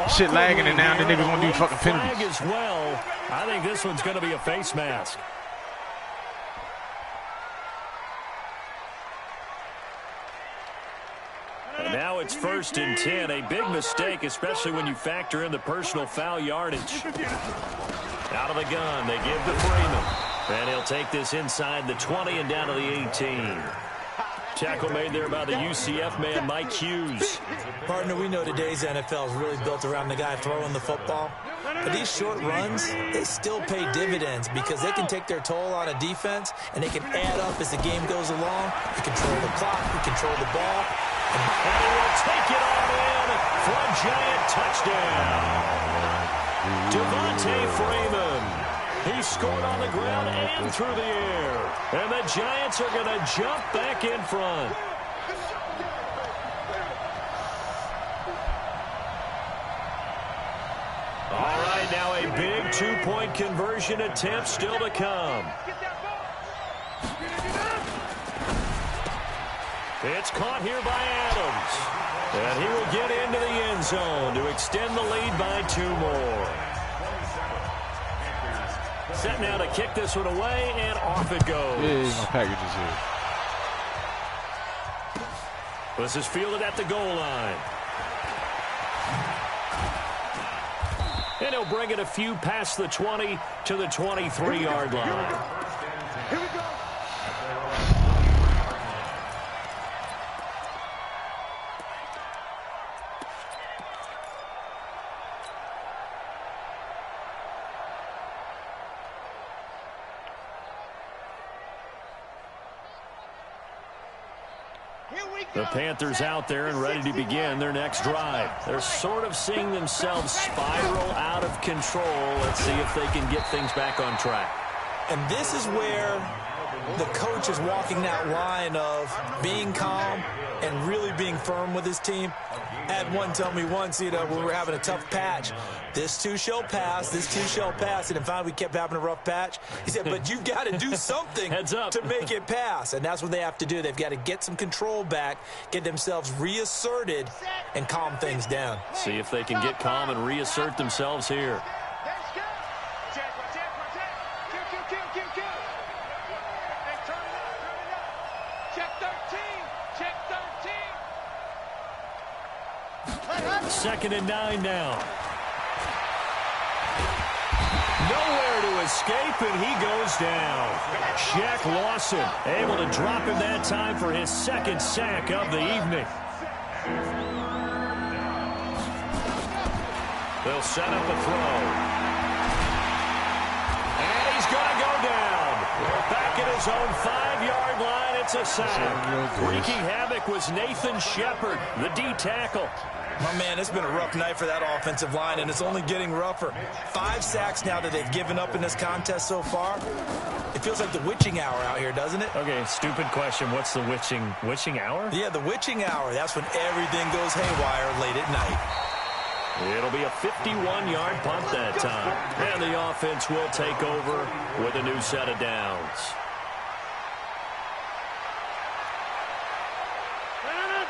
Speaker 2: Shit lagging, and now the niggas want to do fucking penalties.
Speaker 1: As well. I think this one's going to be a face mask. And now it's 1st and 10. A big mistake, especially when you factor in the personal foul yardage. Out of the gun, they give to Freeman. And he'll take this inside the 20 and down to the 18. Tackle made there by the UCF man, Mike Hughes.
Speaker 5: Partner, we know today's NFL is really built around the guy throwing the football. But these short runs, they still pay dividends because they can take their toll on a defense, and they can add up as the game goes along. They control the clock, they control the ball.
Speaker 1: And he will take it all in for a giant touchdown. Devontae Freeman. He scored on the ground and through the air. And the Giants are going to jump back in front. All right, now a big two-point conversion attempt still to come. It's caught here by Adams. And he will get into the end zone to extend the lead by 2 more. Set now to kick this one away, and off it goes.
Speaker 2: Yeah, my package is here.
Speaker 1: This is fielded at the goal line. And he'll bring it a few past the 20 to the 23-yard line.
Speaker 3: Here we go.
Speaker 1: The Panthers out there and ready to begin their next drive. They're sort of seeing themselves spiral out of control. Let's see if they can get things back on track.
Speaker 5: And this is where the coach is walking that line of being calm and really being firm with his team. I had one tell me once, when we were having a tough patch, this too shall pass, this too shall pass. And then finally we kept having a rough patch. He said, but you've got to do something
Speaker 1: Heads up.
Speaker 5: to make it pass. And that's what they have to do. They've got to get some control back, get themselves reasserted, and calm things down.
Speaker 1: See if they can get calm and reassert themselves here. Second and 9 now. Nowhere to escape, and he goes down. Shaq Lawson able to drop him that time for his 2nd sack of the evening. They'll set up a throw. And he's going to go down. Back at his own 5-yard line, it's a sack. Wreaking havoc was Nathan Shepard, the D tackle.
Speaker 5: My man, it's been a rough night for that offensive line, and it's only getting rougher. 5 sacks now that they've given up in this contest so far. It feels like the witching hour out here, doesn't it?
Speaker 1: Okay, stupid question. What's the witching hour?
Speaker 5: Yeah, the witching hour. That's when everything goes haywire late at night.
Speaker 1: It'll be a 51-yard punt that time. And the offense will take over with a new set of downs.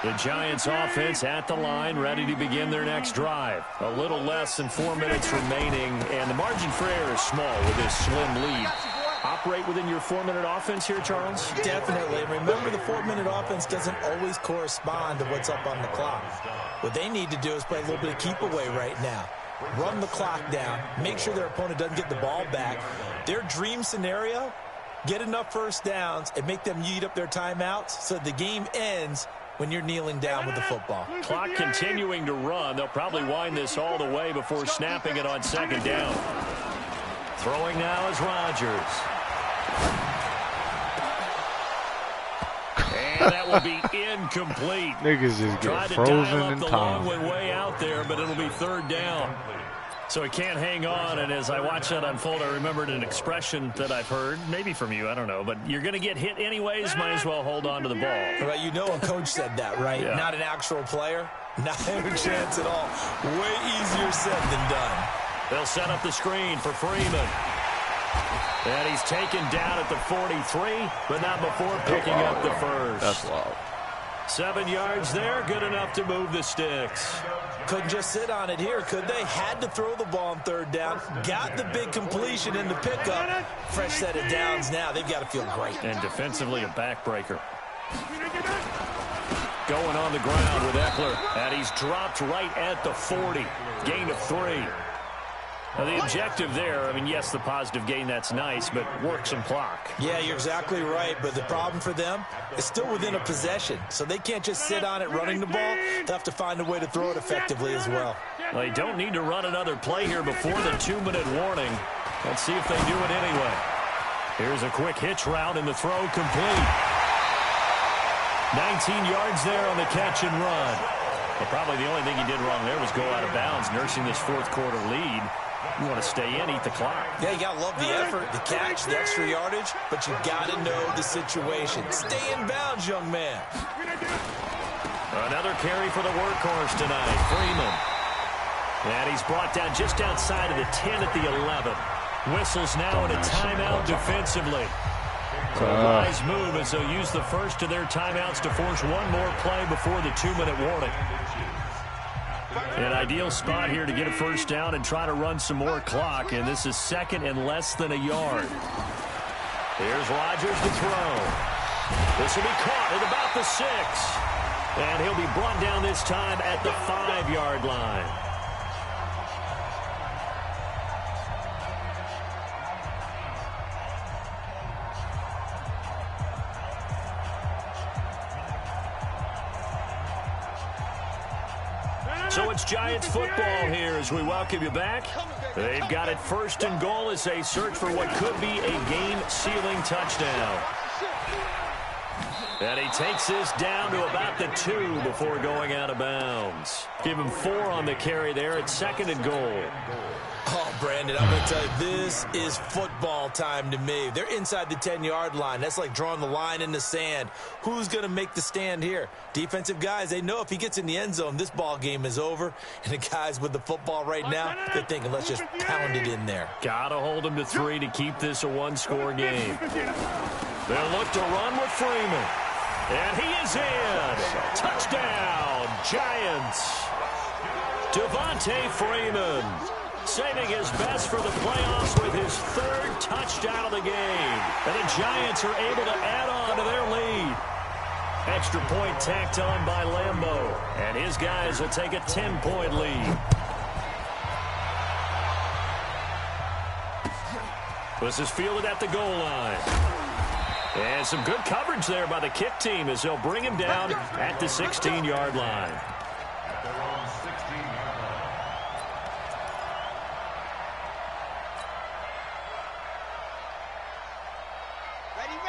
Speaker 1: The Giants offense at the line, ready to begin their next drive. A little less than 4 minutes remaining, and the margin for error is small with this slim lead. Operate within your 4-minute offense here, Charles?
Speaker 5: Definitely. And remember, the 4-minute offense doesn't always correspond to what's up on the clock. What they need to do is play a little bit of keep away right now. Run the clock down. Make sure their opponent doesn't get the ball back. Their dream scenario, get enough first downs and make them eat up their timeouts so the game ends when you're kneeling down with the football.
Speaker 1: Clock continuing to run. They'll probably wind this all the way before snapping it on 2nd down. Throwing now is Rodgers. And that will be incomplete.
Speaker 2: Niggas just
Speaker 1: Tried
Speaker 2: get
Speaker 1: to dial
Speaker 2: frozen
Speaker 1: up
Speaker 2: in
Speaker 1: the
Speaker 2: time.
Speaker 1: long way out there, but it'll be 3rd down. So he can't hang on, and as I watch that unfold, I remembered an expression that I've heard, maybe from you, I don't know, but you're going to get hit anyways, might as well hold on to the ball.
Speaker 5: Right, you know a coach said that, right?
Speaker 1: Yeah.
Speaker 5: Not an actual player. Not a chance at all. Way easier said than done.
Speaker 1: They'll set up the screen for Freeman. And he's taken down at the 43, but not before picking up the first.
Speaker 2: That's wild.
Speaker 1: 7 yards there, good enough to move the sticks.
Speaker 5: Couldn't just sit on it here, could they? Had to throw the ball on 3rd down. Got the big completion in the pickup. Fresh set of downs now. They've got to feel great.
Speaker 1: And defensively, a backbreaker. going on the ground with Eckler. And he's dropped right at the 40. Gain of 3. Now, the objective there, I mean, yes, the positive gain, that's nice, but work some clock.
Speaker 5: Yeah, you're exactly right, but the problem for them is still within a possession, so they can't just sit on it running the ball. They'll have to find a way to throw it effectively as well.
Speaker 1: Well, they don't need to run another play here before the 2-minute warning. Let's see if they do it anyway. Here's a quick hitch route, and the throw complete. 19 yards there on the catch and run. Well, probably the only thing he did wrong there was go out of bounds, nursing this fourth-quarter lead. You want to stay in, eat the clock.
Speaker 5: Yeah, you got to love the effort, the catch, the extra yardage, but you got to know the situation. Stay in bounds, young man.
Speaker 1: Another carry for the workhorse tonight, Freeman. And he's brought down just outside of the 10 at the 11. Whistles now in a timeout defensively. So a wise move as they'll use the first of their timeouts to force one more play before the 2-minute warning. An ideal spot here to get a first down and try to run some more clock, and this is second and less than a yard. Here's Rodgers to throw. This will be caught at about the 6. And he'll be brought down this time at the 5-yard line. So it's Giants football here as we welcome you back. They've got it first and goal as they search for what could be a game-sealing touchdown. And he takes this down to about the 2 before going out of bounds. Give him 4 on the carry there at second and goal.
Speaker 5: Oh, Brandon, I'm going to tell you, this is football time to me. They're inside the 10-yard line. That's like drawing the line in the sand. Who's going to make the stand here? Defensive guys, they know if he gets in the end zone, this ball game is over. And the guys with the football right now, they're thinking, let's just pound it in there.
Speaker 1: Got to hold him to 3 to keep this a one-score game. They'll look to run with Freeman. And he is in. Touchdown, Giants. Devontae Freeman saving his best for the playoffs with his 3rd touchdown of the game. And the Giants are able to add on to their lead. Extra point tacked on by Lambeau. And his guys will take a 10-point lead. This is fielded at the goal line. And some good coverage there by the kick team as they'll bring him down at the 16-yard line.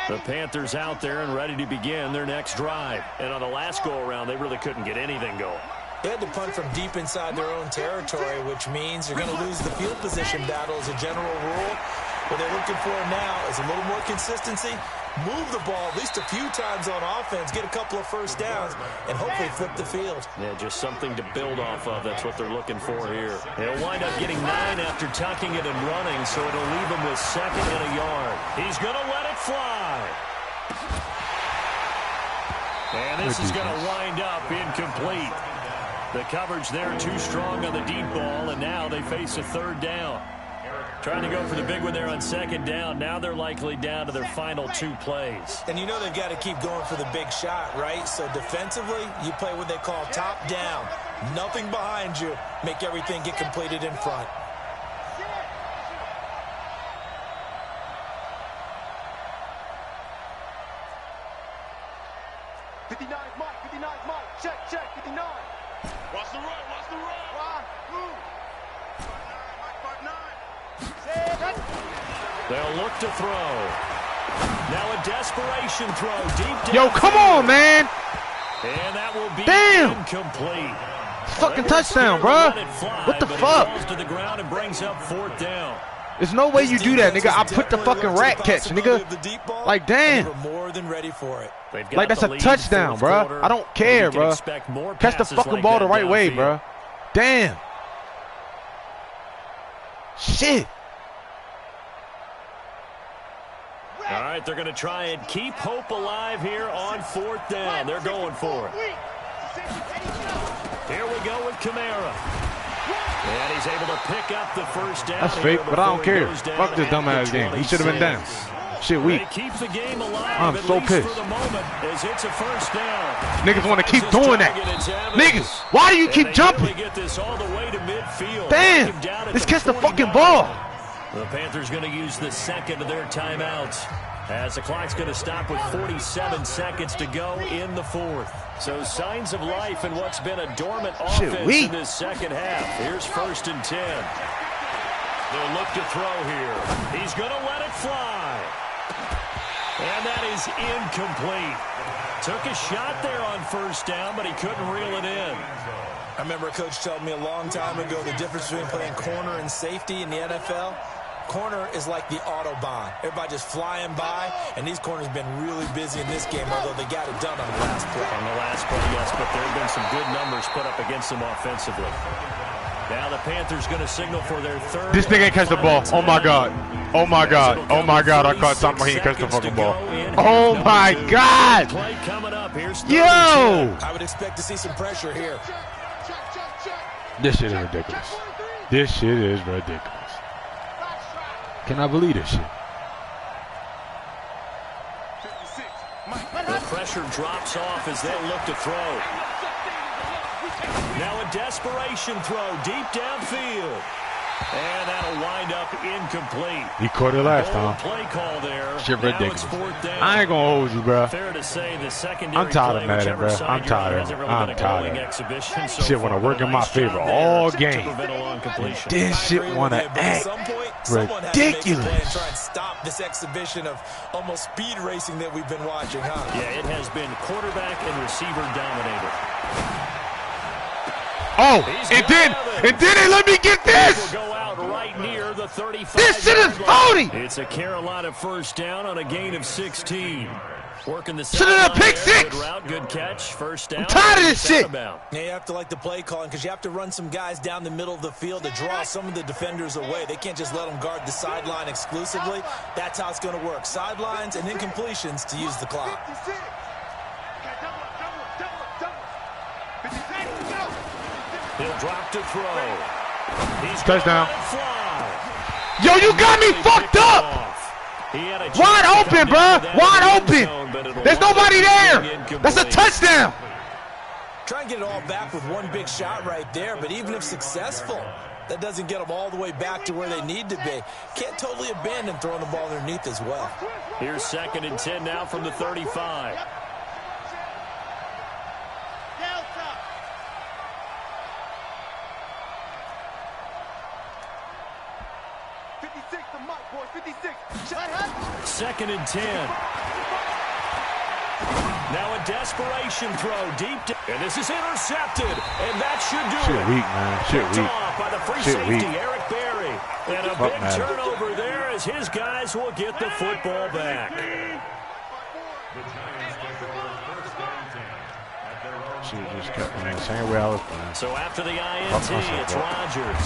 Speaker 1: The Panthers out there and ready to begin their next drive. And on the last go-around, they really couldn't get anything going.
Speaker 5: They had to punt from deep inside their own territory, which means they're going to lose the field position battle as a general rule. What they're looking for now is a little more consistency, move the ball at least a few times on offense, get a couple of first downs, and hopefully flip the field.
Speaker 1: Yeah, just something to build off of. That's what they're looking for here. They'll wind up getting 9 after tucking it and running, so it'll leave him with 2nd and a yard. He's going to let it fly. And this is going to wind up incomplete. The coverage there too strong on the deep ball, and now they face a 3rd down. Trying to go for the big one there on 2nd down. Now they're likely down to their final 2 plays.
Speaker 5: And you know they've got to keep going for the big shot, right? So defensively, you play what they call top down. Nothing behind you. Make everything get completed in front.
Speaker 3: Check, 59. Watch the run, watch the run. Why? Move. 5'9".
Speaker 1: They'll look to throw. Now a desperation throw deep down.
Speaker 2: Yo, come on, man.
Speaker 1: And that will be incomplete.
Speaker 2: Fucking touchdown, bro. What the fuck?
Speaker 1: Falls to the ground and brings up 4th down.
Speaker 2: There's no way you do that, nigga. I put the fucking rat catch, nigga. Like, damn.
Speaker 5: More than ready for it.
Speaker 2: Like, that's a touchdown, bro. I don't care, bro. Catch the fucking ball the right way, bro. Damn. Shit.
Speaker 1: All right, they're going to try and keep hope alive here on 4th down. They're going for it. Here we go with Kamara. And he's able to pick up the first down.
Speaker 2: That's fake, but I don't care. Fuck this dumbass game. He should have been down. Shit weak.
Speaker 1: They keep the game alive,
Speaker 2: I'm
Speaker 1: at
Speaker 2: so
Speaker 1: least
Speaker 2: pissed.
Speaker 1: for the moment, as it's a first down.
Speaker 2: Niggas want to keep doing that. Niggas, why do you keep jumping?
Speaker 1: Get this all the way to midfield.
Speaker 2: Damn, let's catch the fucking ball.
Speaker 1: The Panthers going to use the second of their timeouts, as the clock's going to stop with 47 seconds to go in the fourth. So signs of life in what's been a dormant offense in this second half. Here's 1st and 10. They'll look to throw here. He's going to let it fly. And that is incomplete. Took a shot there on 1st down, but he couldn't reel it in.
Speaker 5: I remember a coach told me a long time ago the difference between playing corner and safety in the NFL. Corner is like the Autobahn. Everybody just flying by, and these corners have been really busy in this game, although they got it done on the last play.
Speaker 1: On the last play, yes, but there have been some good numbers put up against them offensively. Now the Panthers going to signal for their third.
Speaker 2: This nigga ain't catch the ball. Oh my God. Oh my God. Oh my God. I caught something. He ain't catch the fucking ball. Oh my God. Yo.
Speaker 5: I would expect to see some pressure here.
Speaker 2: This shit is ridiculous. This shit is ridiculous. Can I believe this shit?
Speaker 1: The pressure drops off as they look to throw. Now a desperation throw deep downfield. And that'll wind up incomplete.
Speaker 2: He caught it last time.
Speaker 1: Play call there.
Speaker 2: Shit ridiculous. I ain't gonna hold you, bro.
Speaker 1: Fair to say the secondary
Speaker 2: I'm tired of Madden, bro. I'm tired of it. I'm tired of it. Shit wanna work in my favor all game. This shit wanna act ridiculous.
Speaker 5: Try and stop this exhibition of almost speed racing that we've been watching, huh?
Speaker 1: Yeah, it has been quarterback and receiver dominated.
Speaker 2: Oh, and then they let me get this.
Speaker 1: Right near the 35.
Speaker 2: This shit is phony.
Speaker 1: It's a Carolina first down on a gain of 16. Working the
Speaker 2: should have pick six.
Speaker 1: Good route, good catch, first down.
Speaker 2: I'm tired of this shit.
Speaker 5: Yeah, you have to like the play calling because you have to run some guys down the middle of the field to draw some of the defenders away. They can't just let them guard the sideline exclusively. That's how it's going to work. Sidelines and incompletions to use the clock.
Speaker 1: He'll drop to throw. He's
Speaker 2: touchdown. Yo, you got me fucked up. Wide open, bro. Wide open. There's nobody there. That's a touchdown.
Speaker 5: Try and get it all back with one big shot right there, but even if successful, that doesn't get them all the way back to where they need to be. Can't totally abandon throwing the ball underneath as well.
Speaker 1: Here's 2nd and 10 now from the 35. Second and 10. Now a desperation throw deep, and this is intercepted, and that should do
Speaker 2: shit
Speaker 1: it.
Speaker 2: Weak, man. Shit weak.
Speaker 1: Off by the free
Speaker 2: shit
Speaker 1: safety,
Speaker 2: weak.
Speaker 1: Eric Berry, and a big turnover there as his guys will get the football back.
Speaker 2: Shit just kept playing the same way I was playing.
Speaker 1: So after the INT, it's Rodgers.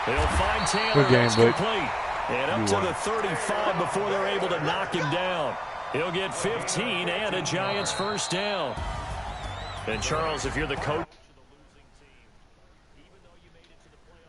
Speaker 1: They'll find Taylor.
Speaker 2: Good game, Blake.
Speaker 1: Complete. And up to the 35 before they're able to knock him down. He'll get 15 and a Giants first down. And Charles, if you're the coach.